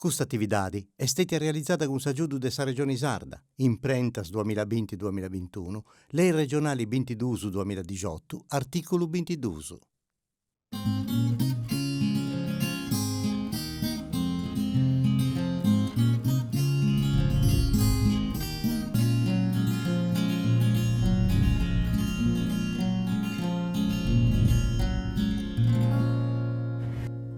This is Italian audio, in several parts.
Questa attività è stata realizzata con s'aggiudu de sa Regione Sarda, in Prentas 2020-2021, Lei Regionali 22-2018, articolo 22.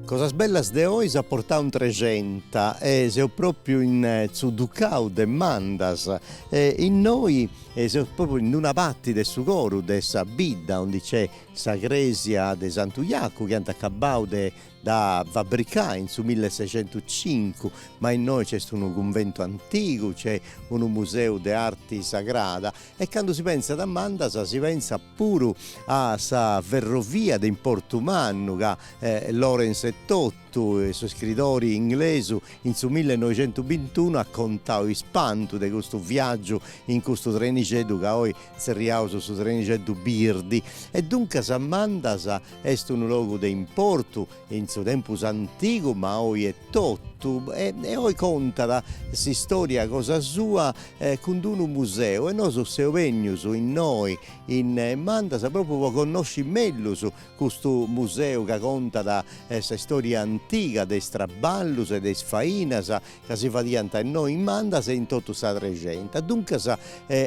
Cosas bellas de ois ha portato un 300 e se proprio in Zuducau de Mandas in noi se proprio in una parte del suo coro de sa bidda onde c'è sa gresia de Santuiacu che hanno accabato da fabbricare in su 1605, ma in noi c'è un convento antico, c'è un museo di arte sagrada e quando si pensa a Mandas si pensa pure a sa ferrovia di Portumannu che Lorenz e Tottu, i suoi scrittori inglesi, in su 1921 ha contato il spanto di questo viaggio in questo trenicedo che oggi si riausa su trenicedo Birdi e dunque San Mandas è un luogo di importo in suo tempo antico ma oggi è tutto e oggi conta la storia cosa sua con un museo e noi se venius in noi in Mandas proprio conosci meglio su questo museo che conta la storia antica dei straballus e dei sfainas che si fa dianta in noi in Mandas e in tutto sa 300 dunque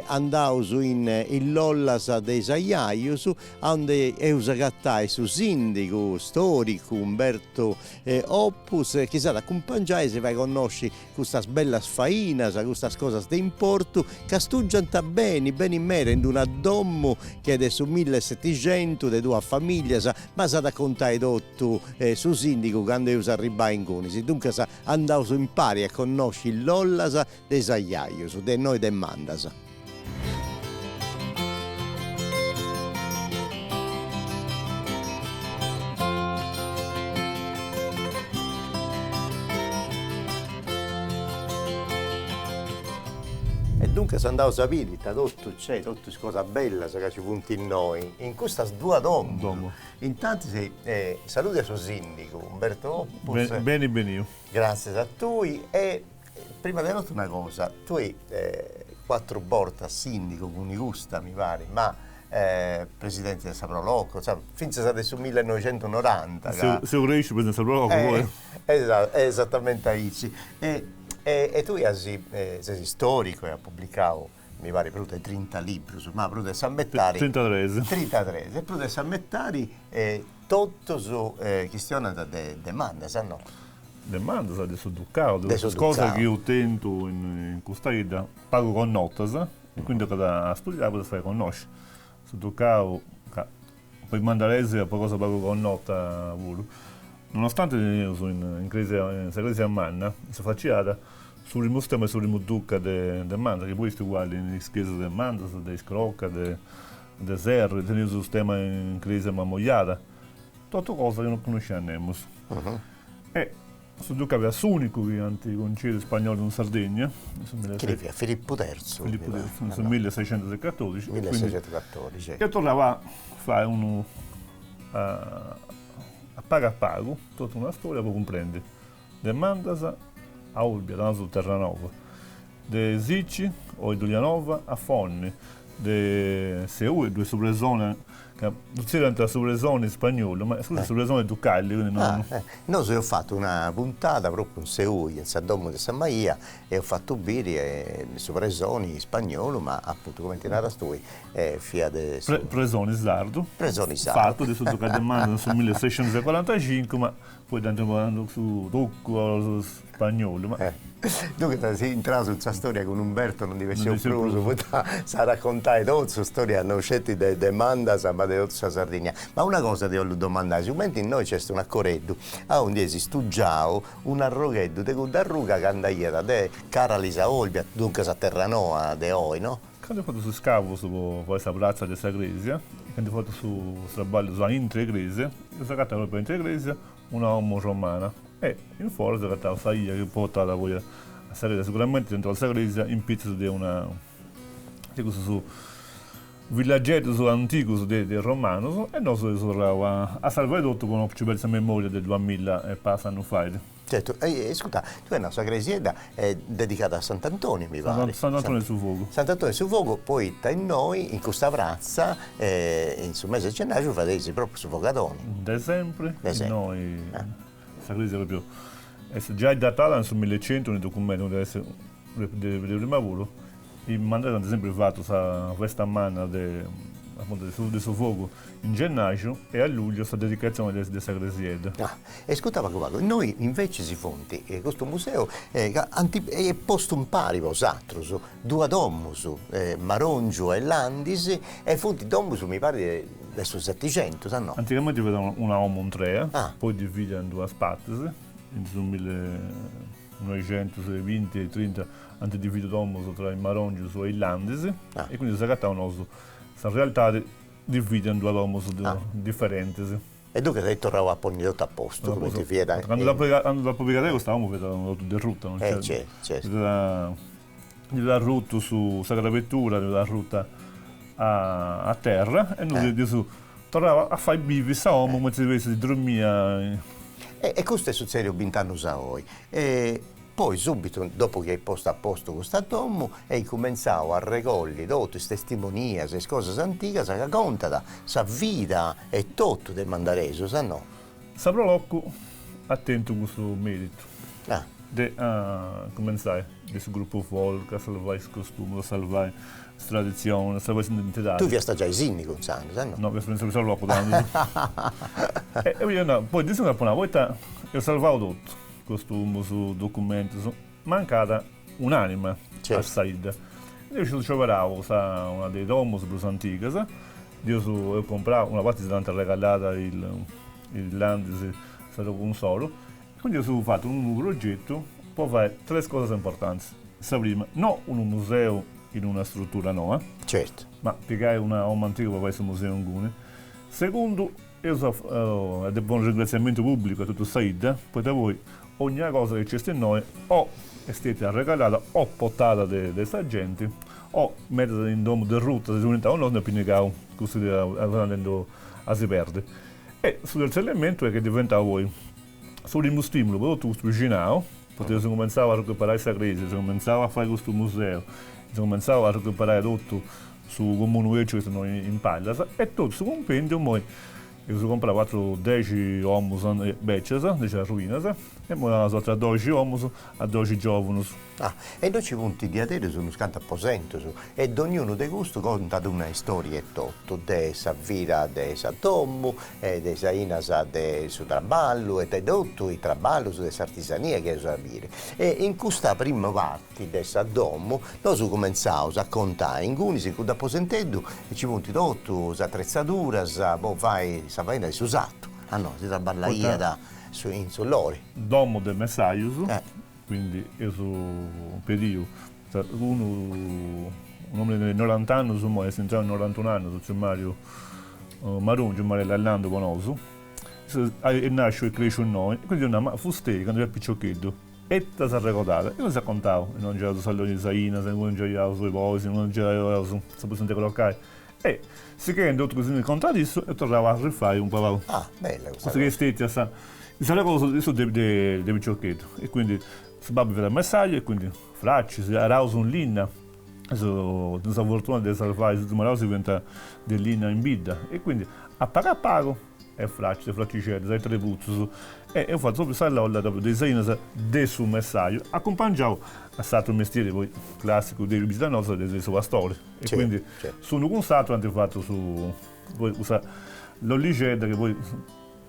andaus in lollas dei saiaius onde eus gattai su sindaco storico Umberto Oppus che sa accompagnare si vai a conoscere queste belle fainas, queste cose di importo che stuggiano bene in mera in una domo che è su 1700 di due famiglie ma sa da contare tutto su sindaco quando io arrivai in Conisi dunque andavo su impari a conoscere l'ollas dei saiaius di noi de Mandas. Dunque se andavo a visita, tutto c'è, tutte cose belle che ci punti in noi, in questa due domo. Intanto saluti a suo sindaco, Umberto Oppus. Bene, benissimo. Grazie a tu e prima di tutto una cosa, tu hai 4 volte sindaco con i gusta mi pare, ma presidente del Saproloco, finché adesso 1990. Se riesci presidente del Saproloco poi. Esatto, esattamente aici. E tu sei storico e hai pubblicato, mi pare, più di 30 libri, ma più di Sammettari. 33. E più di Sammettari, tutto su questione di Mandas, no? De Mandas, di Suducau, delle cose che io tento in questa vita, pago con notas, e quindi cada studiare posso fare conoscere. Suducau, poi mandalese, poi cosa pago con nota, nonostante io sono in crisi a Manna, sono facciata sul sistema e sul Ducca de Mandas, che poi è uguale in chiesa del Mandas, dei Scrocca, de Serra, il sistema in crisi mammogliata, tutte cose che non conosciamo. E sul Ducca aveva l'unico che anticoncile spagnolo in Sardegna, Filippo III, nel 1614. 1614. Che tornava a fare uno a pago, tutta una storia per comprendere. De Mandas a Olbia, da Terranova, de Zicci o Giulianova a Fonni, de Seul, due sovrezone, che non si entra sovrezone in spagnolo, ma sono sovrezone ducali. Noi ho fatto una puntata proprio in Seul, in San Domo di San Maia, e ho fatto bere sovrezoni in spagnolo, ma appunto come ti narra tu, fia de... Presoni sardo. Fatto adesso duca de Mandas nel 1645, ma poi andando su Ducco spagnolo. Ma... Dunque, si entra su questa storia con Umberto, non deve essere pruso, poi sa raccontare tutta la storia, non usciti de Mandas, ma di tutta la Sardegna. Ma una cosa ti voglio domandare, sicuramente in noi c'è un accorreddo, a un di studiato un arrogheddo, di quella ruga che andava da Caralisa Olbia, dunque a Terranova, de Oi, no? Quando ho fatto su scavo su questa piazza di Sagresia, quando ho fatto su trabalho su intre igrezie, ho fatto proprio intre igrezie una uomo romana. E in fuori si trattava saia che portava poi a Sagresia, sicuramente dentro la Sagresia in pizzo di una di questo su villaggetto antico del romano e noi si trovava a Salvador con una bella memoria del 2000 e passano fa. Certo, scusa, tu hai una sagresieda dedicata a Sant'Antonio, mi pare. Sant'Antonio su Fuoco. Sant'Antonio su Fuoco, poi da noi, in questa Vrazza, in sul mese di gennaio, fate proprio su Fogadoni. Da sempre, noi, sagresieda proprio, è già datata sul 1100 nei documenti, deve essere del primo lavoro, i mandati hanno sempre fatto questa manna di suo fuoco in gennaio e a luglio sta dedicazione della sagresieda. E ascoltava Covago, noi invece si fonti, questo museo è posto un pari vosatro, due domus, Marongio e Landis, e fonti domus mi pare del 700, sa no? Anticamente vedevano una omon 3, poi divisa in due parti, nel 1920 e 30 hanno diviso domus tra il Marongio e il Landis, e quindi si trattava in realtà divide in due domus differenti. E dunque sei tornato a porre tutto a posto, come ti fieda. Quando la pubblicata stavamo vedendo di rotta, non c'è. Certo. La rotta su Sacra Vettura, la rotta a terra, e noi tornava a fare i bivi, stavamo, come si dormia. E questo è successo 20 anni a voi. Poi subito, dopo che hai posto a posto questo domo, hai cominciato a raccogliere tutte queste testimonianze, queste cose antiche, che contano la vita e tutto del mandareso, sa no? Saprò l'occhio attento a questo merito. Di cominciare questo gruppo folk, a salvare il costume, a salvare la tradizione, a salvare l'identità. Tu vi stai già ai sinni con Sano, sa no? No, vi penso che sono l'occhio poi diciamo che una volta ho salvato tutto. Costume, su documenti, mancata un'anima a saida. Io ci troveravo una dei domus più antiche, io ho comprato una parte di regalata il Landis, stato un solo, quindi ho fatto un progetto per fare tre cose importanti. La prima, non un museo in una struttura nuova, ma piegare una home antica per fare un museo in Gune. Secondo, io ho buon ringraziamento pubblico a tutto Saida, poi da voi ogni cosa che c'è in noi o è stata regalata o portata dai sargenti o messa in domo di rotta di unità o non pinnegao così andando a si perde. E sul terzo elemento è che diventa voi sul stimolo per tutto vicinato, perché si cominciava a recuperare i sagresi, si cominciava a fare questo museo, si cominciava a recuperare tutto su comune che sono in Pallas e tutto su compendio poi io ho comprato 10 omus beccias, 10 ruinas, e ora sono tra 12 omus a 12 giovani. E noi ci punti di adere sono scanto apposento, e ognuno di questo conta una storia e tutto, della vita del domo, della inasa del suo traballo, e tutto il traballo dell'artigiania che è sapere. E in questa prima parte del domo, noi abbiamo cominciato a contare in cui si da posentendo e ci punti tutto, le attrezzature, poi fai sa vaina si usato. No, si traballa in sollori. Domo del Messaius, quindi io sono periodo, un uomo di 90 anni, è entrato in 91 anni, c'è Mario Marungio, Mario Lallando Bonoso, e nasce e cresce in noi, quindi una fustei quando era picciochetto, e ti si ricordava, io non si raccontavo, non c'era il salone di Saina, non c'era sui posi, non c'era, si può sentire collocare. E si chiede così nel contradditto e tornava a rifare un po'. Bella questa cosa. Che stessa, sarà cosa di picciochetto. E quindi si babbi per il messaggio, e quindi fracci, si arausa un linna. Adesso la fortuna di salvare il marao si diventa dell'inna in bidda. E quindi a pago e fracci, fraccicelli, sai tre puzzi. E ho fatto proprio la dei Saina del suo messaggio. Accompagnato a stato il mestiere poi classico dei visita nostra della sua storia. E quindi sono constato hanno fatto su l'ollicetta che poi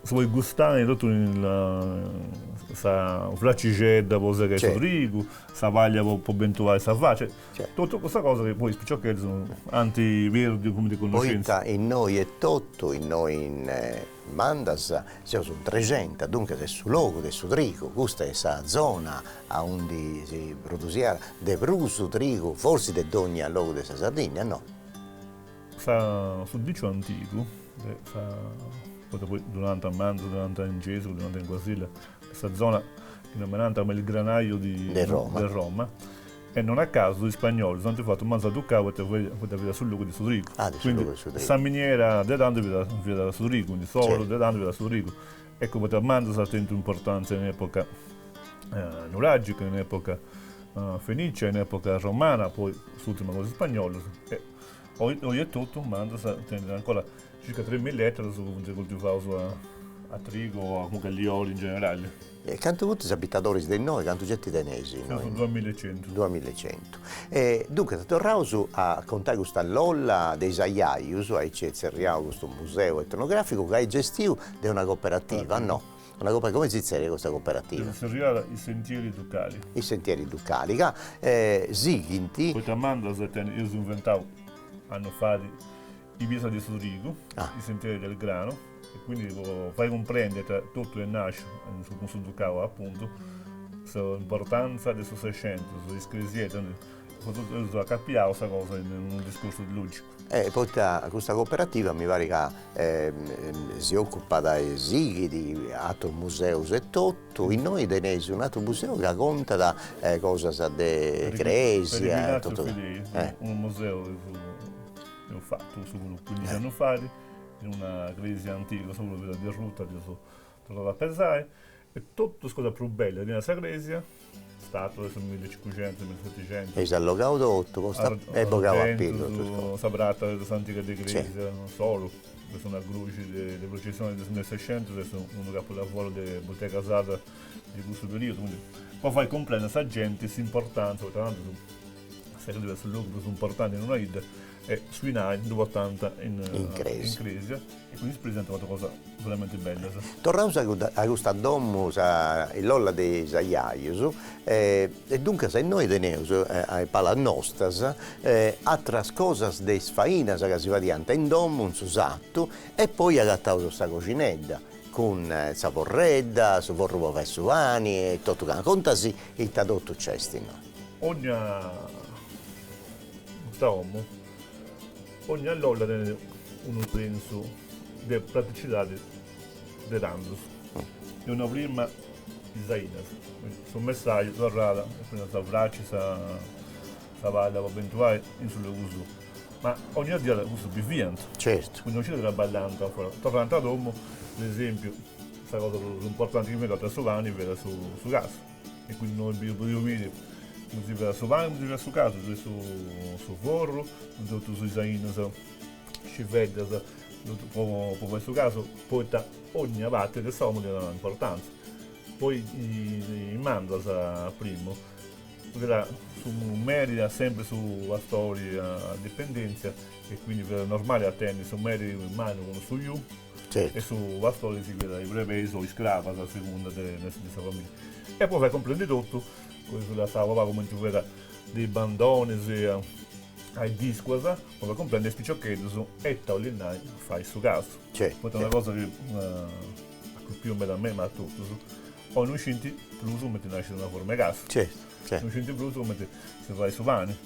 se vuoi gustare tutto la fraccigedda poi che è rico, la vaglia può bentolare sa faccia, tutta questa cosa che poi ciò che sono antiverdi come di conoscenza. Poi in noi è tutto, in noi in Mandas sono 300, dunque del suo luogo, del suo trigo, questa è la zona dove si produce del bruso trigo, forse del ogni luogo della Sardegna, no? Sul dicio antico, poi durante il Manzo, durante il Gesù, durante il Guasile, questa zona che è nominata come il granaio di Roma, e non a caso gli spagnoli hanno fatto un manzo a Ducao e poteva sul luogo di Sudrico. Quindi questa miniera di Dante vede da Sudrico, quindi solo di Dante vede da Sudrico. Ecco, poteva manzo attento importanza in epoca nuragica, in epoca fenicia, in epoca romana, poi l'ultima cosa spagnola. E oggi è tutto, ma tiene ancora circa 3.000 ettari che coltivano a trigo o comunque agli oli in generale. E quanto molti abitatori di noi, quanto gente tenesi? Sono 2100. 2100. Dunque, torniamo a contare questa lolla dei Saiaius, a Cezerriao, questo museo etnografico che è gestito da una cooperativa, no? Come si chiama questa cooperativa? I Sentieri Ducali. I Sentieri Ducali, che Sighinti. Poi tramando, io ho inventato, hanno fatto i Visa di Surigo, i Sentieri del Grano, e quindi fai comprendere tutto il nasce su Ducao appunto l'importanza del suo 600, sulle iscrizioni, ho capito questa cosa in un discorso di logico. E poi questa cooperativa mi pare che si occupa dai sighi di altri musei e tutto, in noi tenesi un altro museo che conta da cose di Grecia, tutto. Un museo che ho fatto su 15 anni fa, in una crisi antica, solo per la derrota della Pesai, e tutte le cose più belle di questa crisi, stato nel 1500, 1700. E si è allogato tutto, questa epoca va più. Sabrata dell'antica di Grecia, non solo, che sono a gruci delle processioni del 1600, che sono un capolavoro di bottega casata di questo periodo. Quindi, poi fai comprendere a gente l'importanza, tra l'altro, se diversi luoghi più importanti in una ida, e sui nai 80 in crisi, e quindi si presenta una cosa veramente bella. Torniamo a questa domus, il lolla dei Saiaius, e dunque se noi teniamo a pala nostras, altre cose dei sfainas che si variante in domus, usatto, e poi agattavo questa cucinetta con saporredda, su forro vesuvani e tutto. Contasi il tradotto c'è ogni allolla tiene un senso di praticità di Randus. E una prima Isaias, sul messaggio, tornata, e quindi la braccia, la valla, la eventuale, in sulle uso. Ma ogni giorno uso più vivente. Certo. Quindi non c'è della ballanta, tornando a Roma, ad esempio, questa cosa più importante che mi ha dato anni era su gas. E quindi noi abbiamo visto si vede su vanno, si vede su caso, su forro, tutto sui zaini, si vede, per questo caso, poi ogni parte del sommo di importanza. Poi i mandas primo, su merita sempre sulla storia a dipendenza, e quindi per normale attendi su merita in mano uno su io, certo. E sulla storia si vede i breveso o i scrava a seconda della famiglia. E poi vai comprendere tutto. Sulla sala come tu vedi dei bandoni ai discos, poi comprende spicciocchetti su e taulinai fai su gas. Poi è una cosa che più da me ma a tutti. Poi non scinti plus come ti nasce una forma gas. Non scinti plus come ti fai su vani.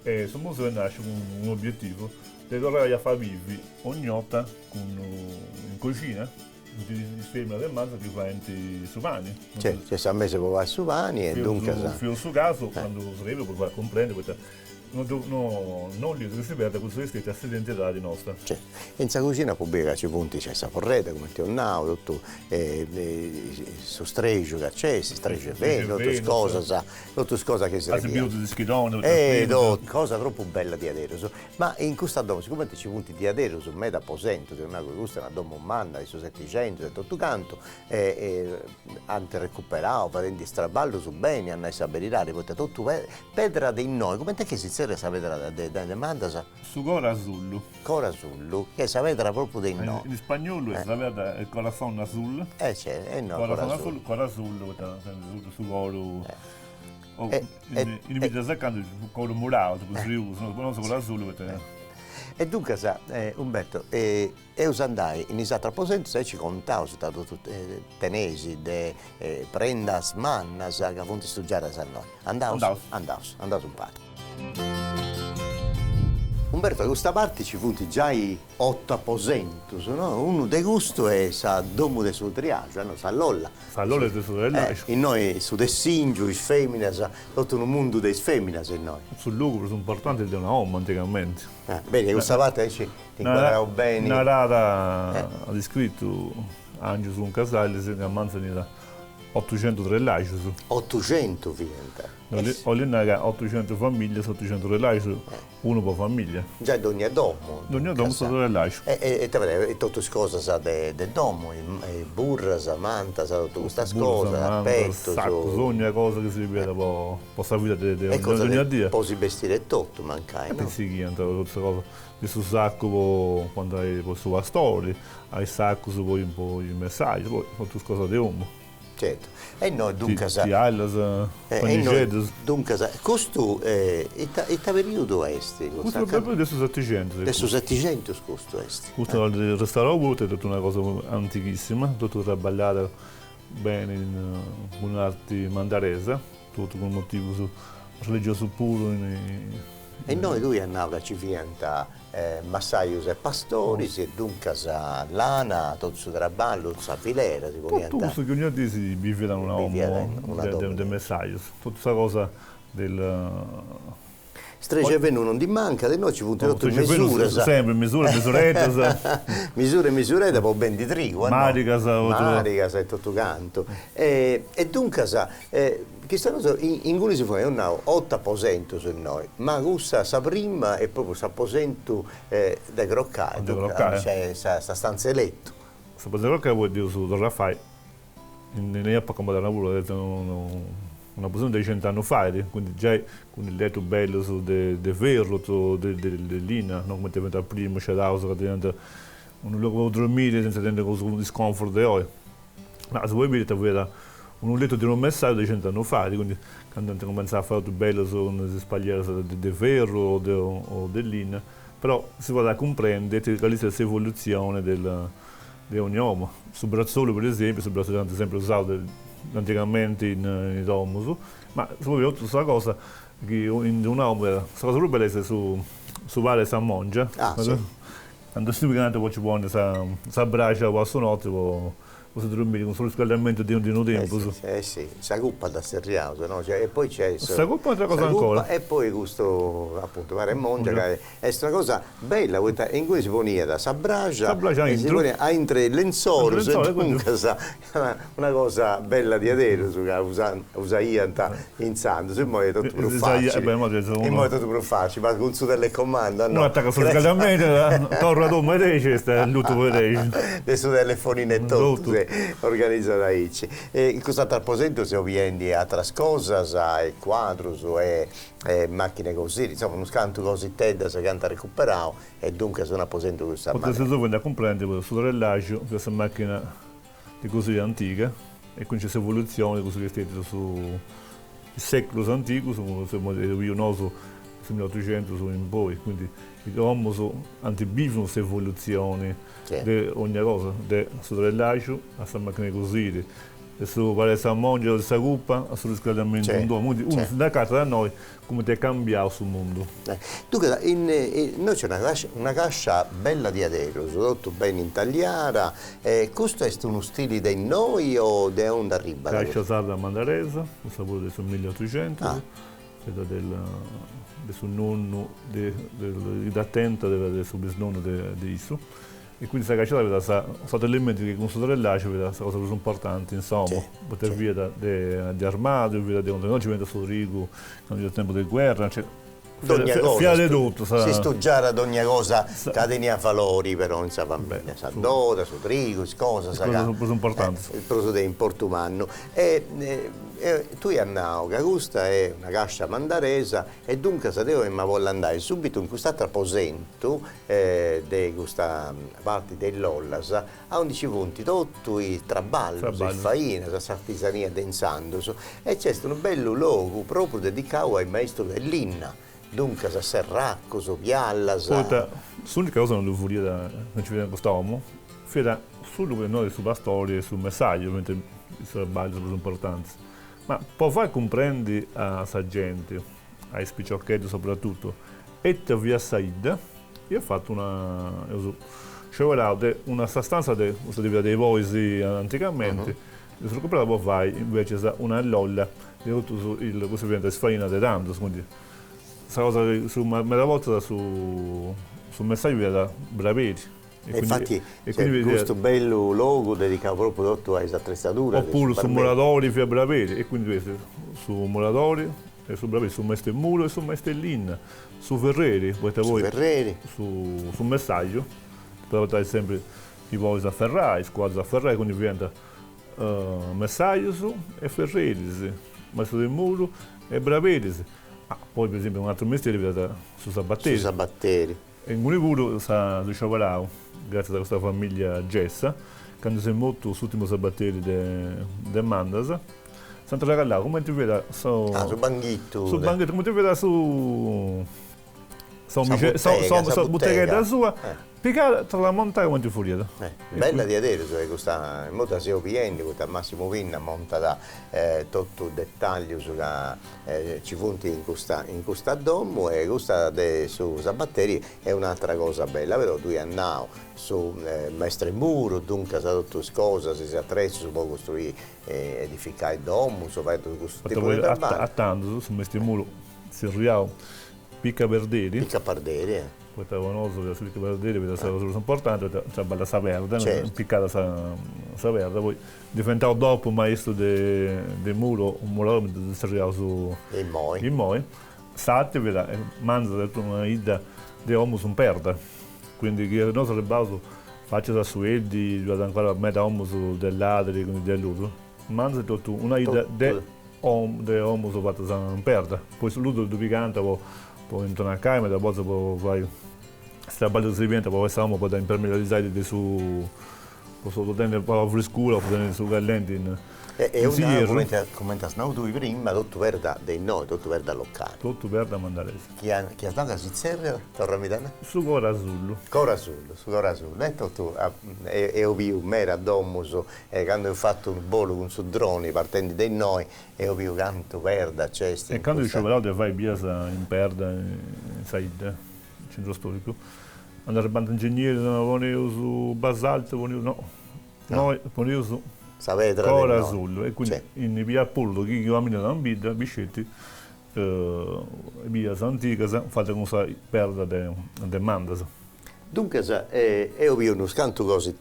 E sul museo nasce un obiettivo di dovrei far vivi ogni volta in cucina. Di femmina del mazzo che va su vani. Cioè, si è messo per va su vani e dunque... Fio su caso, quando sarebbe per comprendere, non li si perde questo iscritto a identità di nostra. Cioè, in questa cucina pubblica ci punti c'è saporretta, come ti ho detto, tutto su stregio che c'è, stregio e vento, tutte cose che si ripiano. Di schidone, cosa troppo bella di Aderoso. Ma in questa domo, siccome ci punti di Aderoso, me da posento, che è una domo manna, di su 700 e tutto canto, hanno recuperato, facendo straballo su bene, hanno saberire, poi tutto pedra di noi, come te che si sa vedere da mandas? Su Corazullu. Corazullu, che sa vedere proprio dei no. In spagnolo si vede il corazon azul. C'è, no. Corazullu, su colo. In vita seccando il colo murato, per non so Corazullu. E dunque, Umberto, io andai in Isatra Posento, se ci contavo, sono stato tenesi, prendas, mannas, che appunto studiare a noi. Andavo un po'. Umberto, da questa parte ci punti già i 8 aposentos, no? Uno de gusto è sa domo de suo triagio, no? Sa lolla. Sa lolla de suo triagio. In noi su de singio, i femmines, tutto un mondo dei femmines in noi. Sul luogo più importante di una uomo anticamente. Bene, questa parte ci inquadravo bene. Una rara ha descritto anche su un casale, si ammanza 800 relagi. 800 diventa. Oggi 800 famiglie, 800 relagi, uno per famiglia. Già ogni domo. Ogni domo sono relagi. E tutte le cose del domo, burras, mantas, tutte queste cose, petto, ogni cosa che si vede per la vita di ogni giorno. Poi si vestire tutto, mancai, no? Sì, tutte queste cose. Questo sacco quando hai su pastori, hai sacco su poi un po' i messaggi, poi tutte cose di uomo. Certo. E noi dunque dunque questo è il periodo est. Questo è proprio adesso 700. Adesso 700 questo est. Questo il restauro è tutta una cosa antichissima, tutto trabagliato bene con arte mandarese, tutto con motivo religioso puro. E noi lui andava ci fianta massaius e pastori, e dunque lana, tutto il traballo, tutta la filera, si può tutto questo che ogni giorno si vive da una del messaggio, tutta questa cosa del... Strece venuto non ti manca, di noi ci funziona tutte misure. Sempre misurette. Misurette, poi ben di trigo. Maricas e tutto canto. E dunque, questa cosa, in cui si fa, è un 8% su noi, ma questa sa prima è proprio s'apposento da groccare, cioè sta stanza letto. Sta stanza groccare vuol dire su Raffaele, in epoca moderna, una persona di 100 anni fa, quindi già con il letto bello di ferro, di lina, non come diventa prima, c'è l'auto che diventa un luogo dove dormire senza tenere un sconforto di oggi. Ma se vuoi vedere, un letto di un messaggio di 100 anni fa, quindi quando cominciava a fare tutto bello su spalliere di ferro o di lina, però si va a comprendere che la stessa evoluzione di ogni uomo. Sul brazzolo, per esempio, sul brazzolo è sempre usato anticamente in domus, ma soprattutto questa cosa che in un uomo, questa cosa bella è su Vale San Mongia, quando si vede poi ci vuole questa braccia questa notte, si dormire con solo riscaldamento di un tempo. Sì, si cuppa da serriato, no? Cioè, e poi c'è questa cuppa è un'altra cosa ancora. E poi questo, appunto, Vale Mongia, che è una cosa bella, in cui si poneva da sabragia e si poneva entro il lenzuolo, una cosa bella di adesso, che usaia in santo, se poi è tutto più facile. È tutto più facile, ma con su delle comando. Non attacca sul riscaldamento, torna tu, ma dice, sta l'utto per lei. Adesso telefonine e tutto. Organizzata aici. E questo rappresento se vieni a altre cose, ai quadri, e macchine così, insomma, non scanto così tedda se canta recuperato e dunque sono apposento questa macchina. Potete vedere a comprendere sul rellaggio questa macchina di così antica e quindi c'è evoluzione così che è su secoli antichi, su io noso 1800 in poi, quindi l'uomo antibivono questa evoluzione di ogni cosa, sul rellaggio, a questa macchina così, su Vale San Mongia, questa cuppa, sul riscaldamento del mondo, uno da casa da noi come ti è cambiato sul mondo. Dunque, noi c'è una cascia bella di adesso, tutto ben intagliata, questo è uno stile di noi o di onda arriba? Cascia sarda mandarese, un sapore del 1800, del suo nonno, da tenta del suo bisnonno di Isu. E quindi questa cacciata aveva stato elementi che con questo rellaggio aveva questa cosa più importante, insomma, poter via di armadio, via di non ci vende solo rigo, quando c'è il tempo di guerra, cioè, fiale tutto. Si studiare ad ogni cosa che tenia valori però in sa famiglia, sa doda, su trigo, cosa, sa che è importante. Il prodotto di importo umano. Tu hai andato, che questa è una cascia mandaresa e dunque se devo ma voglio andare subito in quest'altro aposento di questa parte dell'Ollas, a 11 punti tutti i traballi, le faine, l'artigiania densandosi e c'è un bello luogo proprio dedicato ai maestri dell'Inna. Dunque, a Serracco, a Vialla. L'unica cosa non devo dire da non ci vediamo quest'uomo, è solo che noi sulla storia e sul messaggio, ovviamente i traballi sono importanti. Ma può far comprendere a questa gente, ai spicciocchetti soprattutto, e te via Saida, io ho fatto una sostanza dei voisi anticamente, e sono comprato poi fai invece una lolla, di tutto il cosiddetto sfarina di tanto, quindi questa cosa su mezza volta sul messaggio era bravetti, E infatti c'è questo bello logo dedicato proprio alle attrezzature. Oppure su muratori e braveri, e quindi su muratori, e su braveri, su Mestemuro e su Mestellin, su Ferreri, su Messaggio, trovate sempre i voi a Ferrari, squadre a Ferrari, quindi diventa Messaggio e Ferreri, Maestro del Muro e Braveri. Poi per esempio un altro mestiere diventa su Sabatteri. Su Sabatteri. E in Munipuro sa di Ciavarao, grazie a questa famiglia Gessa, che hanno molto l'ultimo Sabatteri de Mandas. Santa Ragallà, come ti vedi su Banghitto. Su Banghitto, come ti vedi su bottega da sua. Piccata tra la montagna e Montefuria. Bella di vedere, questa molto si opinione, questa Massimo Vinna monta da tutto il dettaglio sulla ci punti in questa domo e questa su Sabatteri è un'altra cosa bella, però 2 anni su Mestre Muro, dunque sa tutte le cose, si attrezza, si può costruire, edificare il domo, si fa tutto questo tipo di lavoro. Attando su Mestre Muro, si riava Picca Parderi. Picca Parderi, Poi Tavonoso, per la Parderi, per la cosa importante, c'è bella Saverda, piccata Saverda, poi diventato dopo maestro del muro, un muratore che si arrivava su il Moi. Sate, mangia una ida di uomo su perda, quindi che non sarebbe basso, faccia da sueldi, ancora metà uomo su dell'adri, quindi dell'uso, mangia tutto una ida di uomo su fatta su perda, poi sull'uso du picante, poi intorno a Caime, da volta poi vai straballo di diventa, poi stiamo poi da impermeabilizzare di su tenere un po' frescura, poi tenere su gallenti e una come ti hai detto prima, tutto verde dei noi, tutto verde locale. Tutto verde a Mandarese. Chi ha dato a Svizzera, torna a Milano? Su Corasullo. Su Corasullo. E tutto, e ho visto mera domuso, quando ho fatto un volo con su droni partendo dai noi, e ho visto canto verde a cesti. E quando dicevo che vai via in perda, in Said, centro storico, andare a banda ingegneri, ponevo su basalto, noi ponevo su Corasullo, e quindi in via Apollo, chi va a Milano, Biscetti, via Santica, fate con questa perda de Mandas. Dunque, io vi ho uno scanto così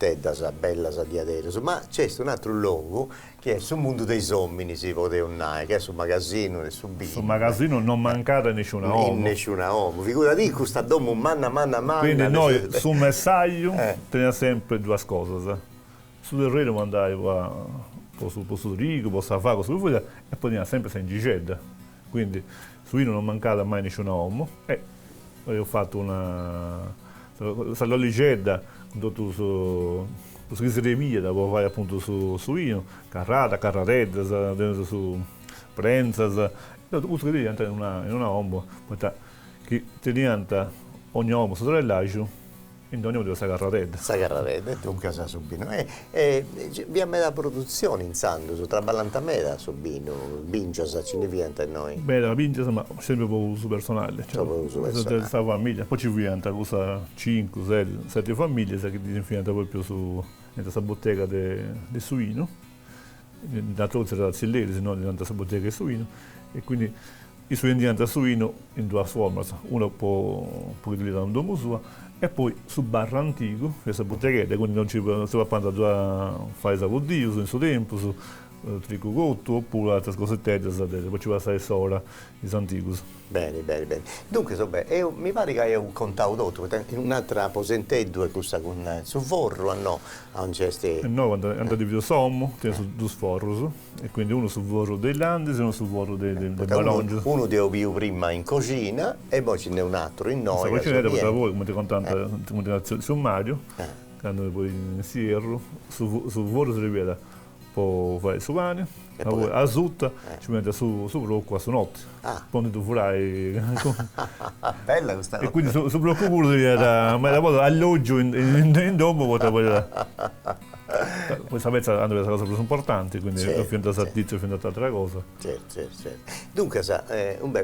bella di adesso, ma c'è un altro luogo che è sul mondo dei uomini, si può dire, che è sul magazzino e sul bino. Sul magazzino non mancata nessuna uomo. Nessuna uomo, figurati questa domo manna. Quindi noi sul messaggio teniamo sempre 2 cose. Sul terreno andai su Rigo, posso fare così, e poi teniamo sempre in Gigedda. Quindi su Ino non mancata mai nessuna uomo. E ho fatto una Salloligedda, tutto su Schiseremia, dopo vai appunto su Ino, Carraredda, su Prenzas, tutto questo che diventa in una ombo, che diventa ogni uomo su trellaggio, in ogni uomo deve Carraredda. Carraredda, dunque sa subino. Abbiamo la produzione in Sandu, tra Ballantameda subino, Bincias, ci ne diventa noi. Beh, la Bincias, ma sempre per uso personale. Questa famiglia, poi ci diventa questa 5, 6, 7 famiglie che diventa proprio su questa bottega di suino. Da Trozzi era Zilleri, se no diventa questa bottega di suino. E quindi i suini diventano suino in 2 forme. Uno può utilizzare un domo sua, e poi su Barra Antico, questa botteghetta, quindi non si va a fare savoddio in suo tempo, su tricocotto, oppure altre cosette, poi ci va a stare sola, i Santicus. Bene. Dunque, mi pare che hai un contato tutto, in un'altra posenteddu è questa con su forro, no? E noi quando andiamo di video sommo, teniamo su 2 sforros, e quindi uno sul forro dei Landis e uno sul forro del Balonge. Uno di Ovio prima in cucina e poi ce n'è un altro in noi. La cucina da voi, come ti contante su Mario, quando poi in Sierro, su forro si rivede. Poi fai su pane, a zutta, ci mette su blocco a su notte. Poi tu farai. Bella questa cosa. E quindi su blocco pure ma la volta alloggio in dopo poi sapete hanno questa cosa più importante, quindi ho finito a servizio, ho finito altra cosa. Certo. Dunque,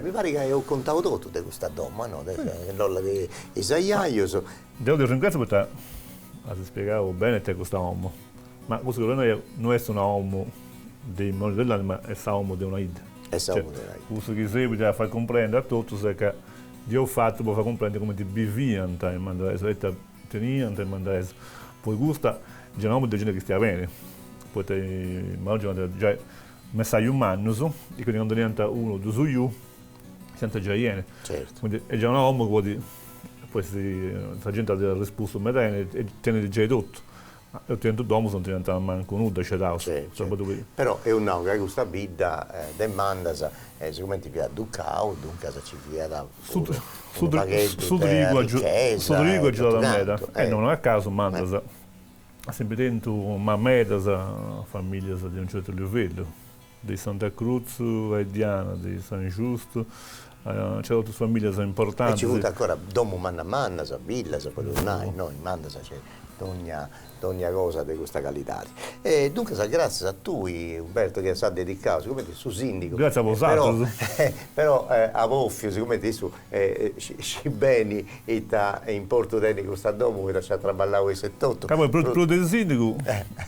mi pare che ho contato tutto di questa doma, no? L'olla di Isaiaio. Devo dire ringrazio perché ti spiegavo bene te questa uomo. Ma questo per noi non è un uomo dei moni dell'anima, ma è un uomo di una id. Questo che serve a far comprendere a tutti che Dio ha fatto per far comprendere come ti viviamo in Mandarese, teniano, mandare poi gusta, già non di gente che stia bene, poi immagino già messaggio umano, e quindi quando diventa uno, due su io, sente già iene. Certo. Quindi è già un uomo che poi la gente ha risposto a me e tiene già tutto. Io tento domo sono diventato manco nudo, c'è da però è un'auga che questa vita demanda sicuramente via Ducao, dunque ci via da Sudrigo è già da meta e non a caso manda sempre dentro una meta famiglia di un certo livello di Santa Cruz e Diana di San Giusto. C'è altre famiglie importanti. E ci vuole ancora domo manna villa, poi noi manda c'è ogni cosa di questa qualità. E dunque grazie a tu Umberto che sa dedicato sicuramente su sindaco. Grazie a voi. Però a Voffio sicuramente su ci beni in Porto Deni questa domo che ci ha traballato questo tutto. Proprio del sindaco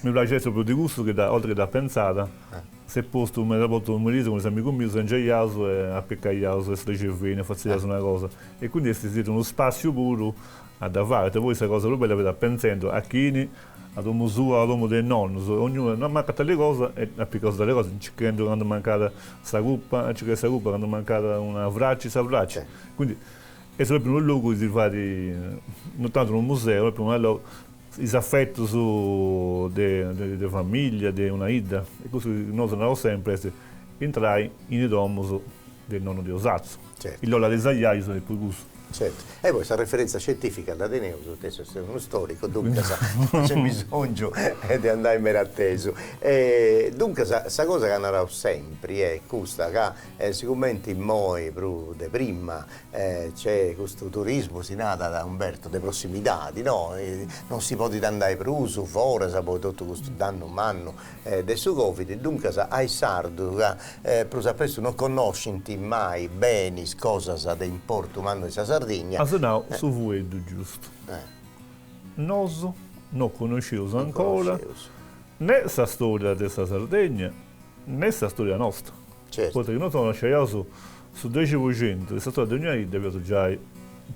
mi piace proprio di gusto che oltre che da pensata. Se posto un rapporto con gli amici miei, sono già iaso e a peccaiaso e stregevene, facciaso una cosa. E quindi è stato uno spazio puro a fare. Voi questa cosa bella per pensando a chi, ad uomo suo, all'uomo del nonno, ognuno non manca le cose e a piccare delle cose, ci credo quando mancata questa cuppa, ci credo questa quando mancata una fraccia, Quindi è proprio un luogo di fare, non tanto un museo, è proprio un luogo i affetti della famiglia, di una ida, e così noi andiamo sempre a entrare in domo del nonno di Osazzo. Certo. Il Lola dei Zagliai sono il più gusto. Certo. E poi questa referenza scientifica all'Ateneo, adesso è uno storico, dunque c'è bisogno di andare in meratteso. Dunque questa cosa che andrà sempre è questa, che sicuramente in noi, de prima, c'è questo turismo, si nata da Umberto, de prossimità, no? Non si può andare per uso, fuori, poi tutto questo danno umano del suo Covid, dunque ai sardo, per spesso non conoscenti mai bene cose di importo umano di Sardegna. No, su voi è giusto. Noi non conosciamo ancora né la storia della Sardegna né la storia nostra. Certo. Perché noi conosciamo su 10% la storia di ogni abbiamo già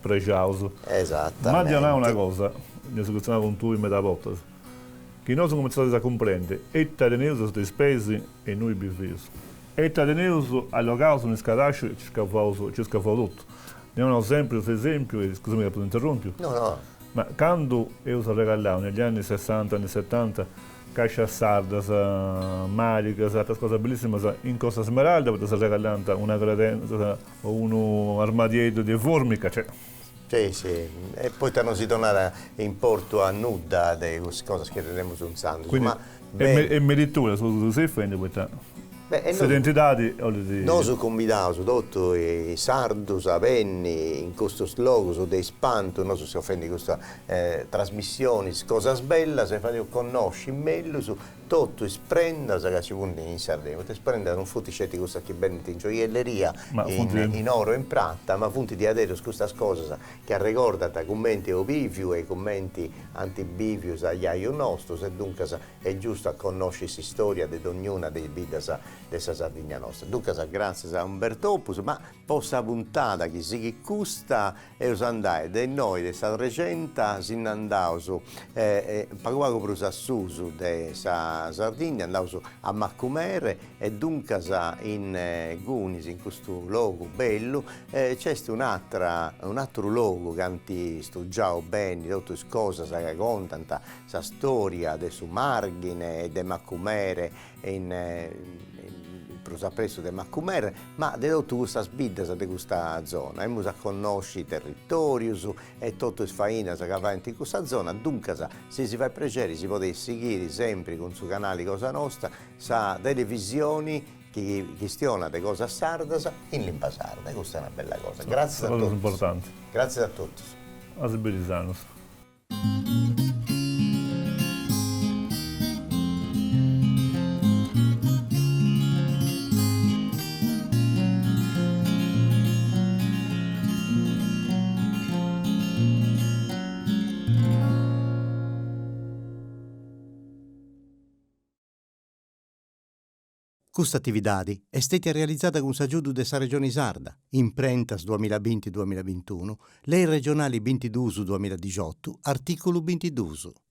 pregiato. Esattamente. Ma di una cosa, ne soluzioniamo con tu in metà volta, che noi siamo cominciati a comprendere e i sono spesi e noi viviamo. E i allogati sono scadati e ci scavano tutto. Abbiamo sempre un esempio, e scusami che interrompo. No. Ma quando io sono regalato negli anni 60, anni 70, caccia sarda, marica, altre cose bellissime, in Costa Smeralda, perché sono regalato una credenza o un armadietto di formica. Cioè. Sì, e poi si tornare in porto a nuda di queste cose che teniamo su un sangue. Quindi, e meritura, su si offende questa. Se identitadi noi siamo convitati tutto i sardos a venire in questo luogo dei spanto, noi si offende questa trasmissione cosa bella, se fate conoscere meglio su tutto sprenda che ci vuole in Sardegna, perché sprenda non futti certi questa che bene in gioielleria in oro e in pratta, ma funti di adesso questa cosa che ricordata commenti obiviu e commenti antibivius agli aio nostro, se dunque è giusto a conoscere la storia di ognuna dei vidas della Sardegna nostra. Dunque grazie a Umberto Opus, ma possa puntata che si custa e usandai de noi de sa recenta sin andau su paguago pro Sassusu de sa Sardegna andau su a Maccumere e dunque in Gunis in questo luogo bello c'è un altro luogo che anti studiao bene tutte le cose che contano sa storia de su Marghine e de Maccumere presso di Maccumere, ma di tutte queste sbidde di questa zona. Abbiamo a conoscere i territori e tutte le faine che fanno in questa zona. Dunque, se si fa piacere, si può seguire sempre con su canale Cosa Nostra, sa televisioni che questiona di cosa sarda in lingua sarda. Questa è una bella cosa. Grazie a tutti. Importante. Grazie a tutti. A Sibelizanos. Questa attività è stata realizzata con l'aiuto della Regione Sarda, imprentas 2020-2021, lei regionali 22-2018, articolo 22.